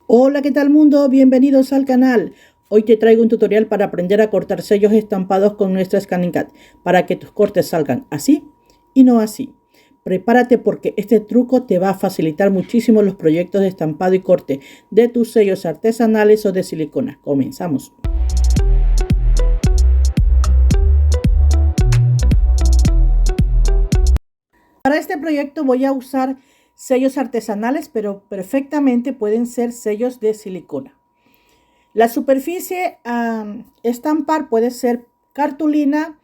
Hola, ¿qué tal mundo? Bienvenidos al canal. Hoy te traigo un tutorial para aprender a cortar sellos estampados con nuestra Scanning Cat para que tus cortes salgan así y no así. Prepárate porque este truco te va a facilitar muchísimo los proyectos de estampado y corte de tus sellos artesanales o de silicona. Comenzamos. Para este proyecto voy a usar sellos artesanales, pero perfectamente pueden ser sellos de silicona. La superficie a estampar puede ser cartulina,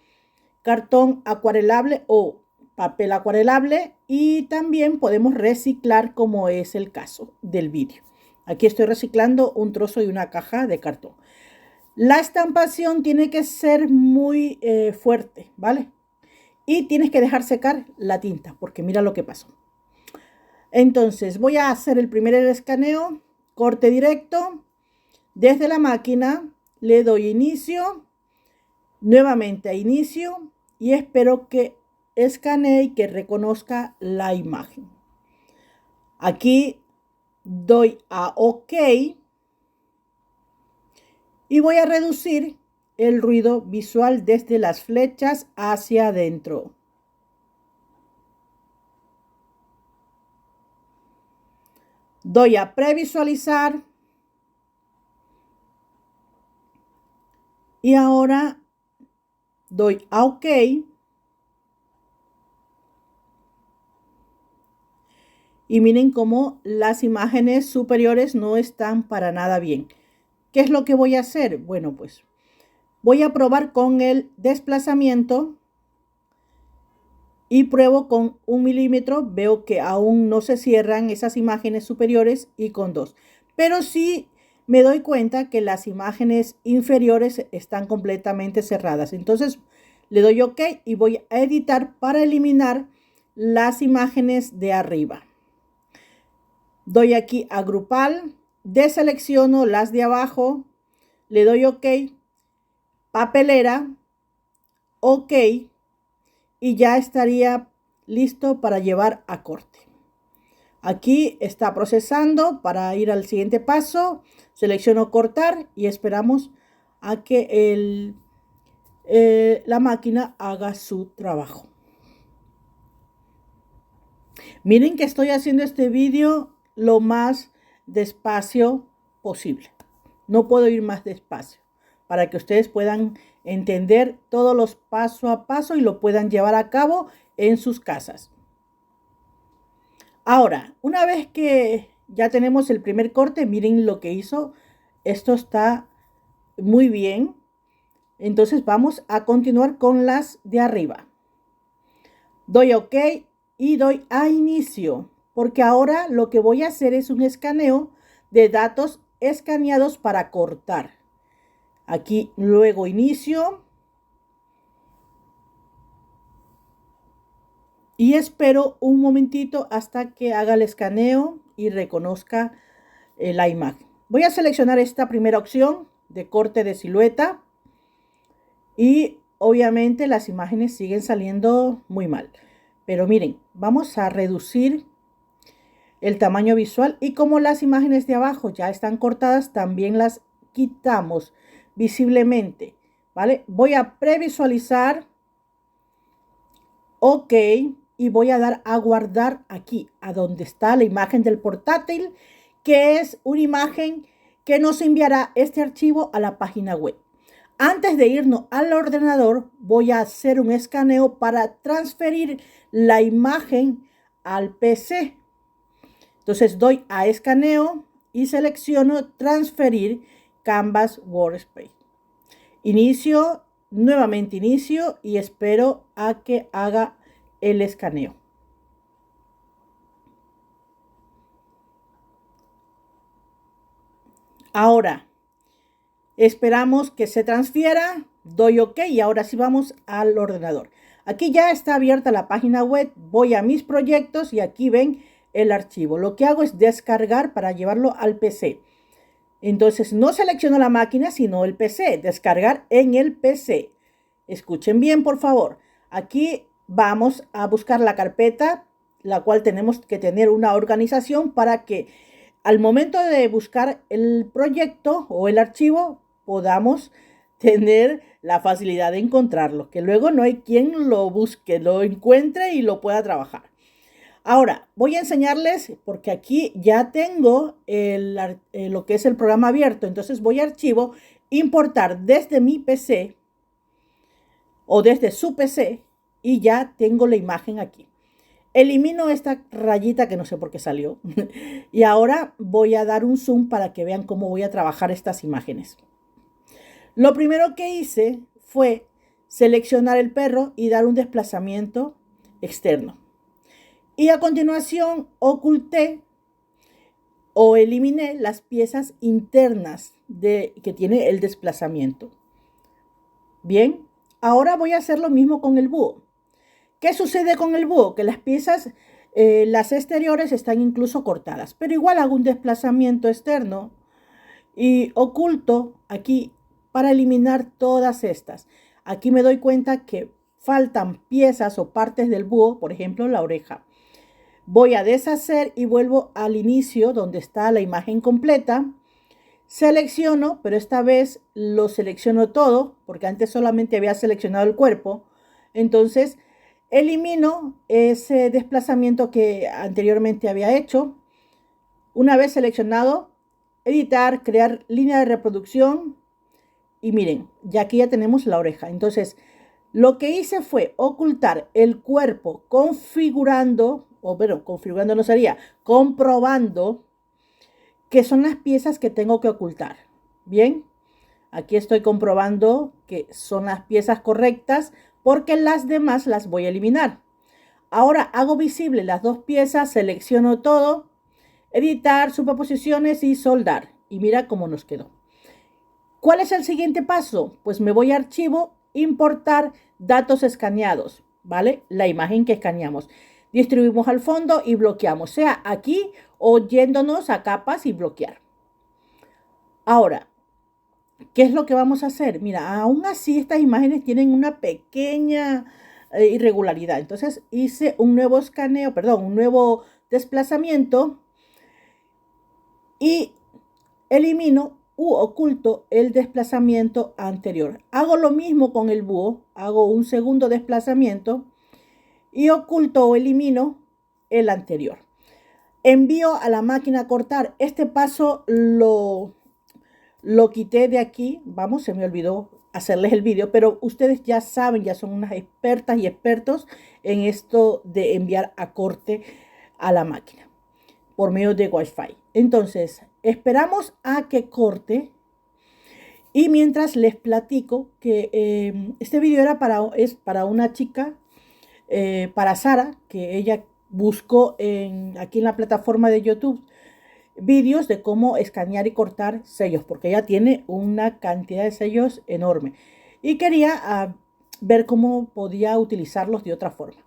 cartón acuarelable o papel acuarelable, y también podemos reciclar, como es el caso del vídeo. Aquí estoy reciclando un trozo de una caja de cartón. La estampación tiene que ser muy fuerte, ¿vale? Y tienes que dejar secar la tinta porque mira lo que pasó. Entonces voy a hacer el primer escaneo, corte directo. Desde la máquina le doy inicio, nuevamente a inicio, y espero que escanee y que reconozca la imagen. Aquí doy a OK y voy a reducir el ruido visual desde las flechas hacia adentro. Doy a previsualizar y ahora doy a OK. Y miren cómo las imágenes superiores no están para nada bien. ¿Qué es lo que voy a hacer? Bueno, pues voy a probar con el desplazamiento y pruebo con 1 milímetro. Veo que aún no se cierran esas imágenes superiores, y con 2. Pero sí me doy cuenta que las imágenes inferiores están completamente cerradas. Entonces le doy OK y voy a editar para eliminar las imágenes de arriba. Doy aquí a agrupar, deselecciono las de abajo, le doy OK, papelera, OK, y ya estaría listo para llevar a corte. Aquí está procesando para ir al siguiente paso. Selecciono cortar y esperamos a que la máquina haga su trabajo. Miren que estoy haciendo este vídeo lo más despacio posible. No puedo ir más despacio para que ustedes puedan entender todos los paso a paso y lo puedan llevar a cabo en sus casas. Ahora, una vez que ya tenemos el primer corte, miren lo que hizo. Esto está muy bien. Entonces vamos a continuar con las de arriba. Doy OK y doy a inicio, porque ahora lo que voy a hacer es un escaneo de datos escaneados para cortar. Aquí luego inicio y espero un momentito hasta que haga el escaneo y reconozca la imagen. Voy a seleccionar esta primera opción de corte de silueta y obviamente las imágenes siguen saliendo muy mal. Pero miren, vamos a reducir el tamaño visual, y como las imágenes de abajo ya están cortadas, también las quitamos visiblemente, ¿vale? Voy a previsualizar, OK, y voy a dar a guardar aquí, a donde está la imagen del portátil, que es una imagen que nos enviará este archivo a la página web. Antes de irnos al ordenador, voy a hacer un escaneo para transferir la imagen al PC. Entonces doy a escaneo y selecciono transferir Canvas Workspace. Inicio, nuevamente inicio y espero a que haga el escaneo. Ahora esperamos que se transfiera, doy OK y ahora sí vamos al ordenador. Aquí ya está abierta la página web, voy a mis proyectos y aquí ven el archivo. Lo que hago es descargar para llevarlo al PC. Entonces no selecciono la máquina, sino el PC, descargar en el PC. Escuchen bien, por favor. Aquí vamos a buscar la carpeta, la cual tenemos que tener una organización para que al momento de buscar el proyecto o el archivo podamos tener la facilidad de encontrarlo, que luego no hay quien lo busque, lo encuentre y lo pueda trabajar. Ahora, voy a enseñarles, porque aquí ya tengo lo que es el programa abierto, entonces voy a archivo, importar desde mi PC o desde su PC y ya tengo la imagen aquí. Elimino esta rayita que no sé por qué salió y ahora voy a dar un zoom para que vean cómo voy a trabajar estas imágenes. Lo primero que hice fue seleccionar el perro y dar un desplazamiento externo. Y a continuación oculté o eliminé las piezas internas que tiene el desplazamiento. Bien, ahora voy a hacer lo mismo con el búho. ¿Qué sucede con el búho? Que las piezas, las exteriores están incluso cortadas, pero igual hago un desplazamiento externo y oculto aquí para eliminar todas estas. Aquí me doy cuenta que faltan piezas o partes del búho, por ejemplo, la oreja. Voy a deshacer y vuelvo al inicio donde está la imagen completa. Selecciono, pero esta vez lo selecciono todo, porque antes solamente había seleccionado el cuerpo. Entonces, elimino ese desplazamiento que anteriormente había hecho. Una vez seleccionado, editar, crear línea de reproducción. Y miren, ya aquí ya tenemos la oreja. Entonces, lo que hice fue ocultar el cuerpo configurando, o bueno, configurando no sería, comprobando que son las piezas que tengo que ocultar. Bien, aquí estoy comprobando que son las piezas correctas porque las demás las voy a eliminar. Ahora hago visible las dos piezas, selecciono todo, editar, superposiciones y soldar. Y mira cómo nos quedó. ¿Cuál es el siguiente paso? Pues me voy a archivo, importar datos escaneados, ¿vale? La imagen que escaneamos. Distribuimos al fondo y bloqueamos, sea aquí o yéndonos a capas y bloquear. Ahora, ¿qué es lo que vamos a hacer? Mira, aún así estas imágenes tienen una pequeña irregularidad. Entonces hice un nuevo escaneo, perdón, un nuevo desplazamiento y elimino u oculto el desplazamiento anterior. Hago lo mismo con el búho, hago un segundo desplazamiento y oculto o elimino el anterior. Envío a la máquina a cortar. Este paso lo quité de aquí. Vamos, se me olvidó hacerles el vídeo, pero ustedes ya saben, ya son unas expertas y expertos en esto de enviar a corte a la máquina por medio de Wi-Fi. Entonces, esperamos a que corte y mientras les platico que este video es para una chica, para Sara, que ella buscó aquí en la plataforma de YouTube vídeos de cómo escanear y cortar sellos, porque ella tiene una cantidad de sellos enorme y quería ver cómo podía utilizarlos de otra forma.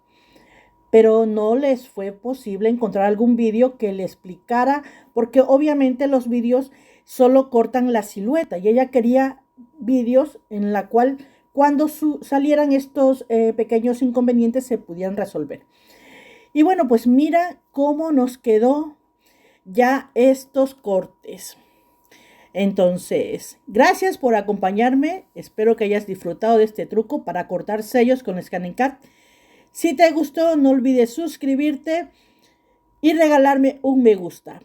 Pero no les fue posible encontrar algún vídeo que le explicara, porque obviamente los vídeos solo cortan la silueta y ella quería vídeos en la cual cuando salieran estos pequeños inconvenientes se pudieran resolver. Y bueno, pues mira cómo nos quedó ya estos cortes. Entonces, gracias por acompañarme. Espero que hayas disfrutado de este truco para cortar sellos con ScanningCat. Si te gustó, no olvides suscribirte y regalarme un me gusta.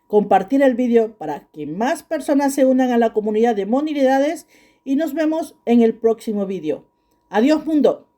Compartir el vídeo para que más personas se unan a la comunidad de Monilidades y nos vemos en el próximo vídeo. Adiós, mundo.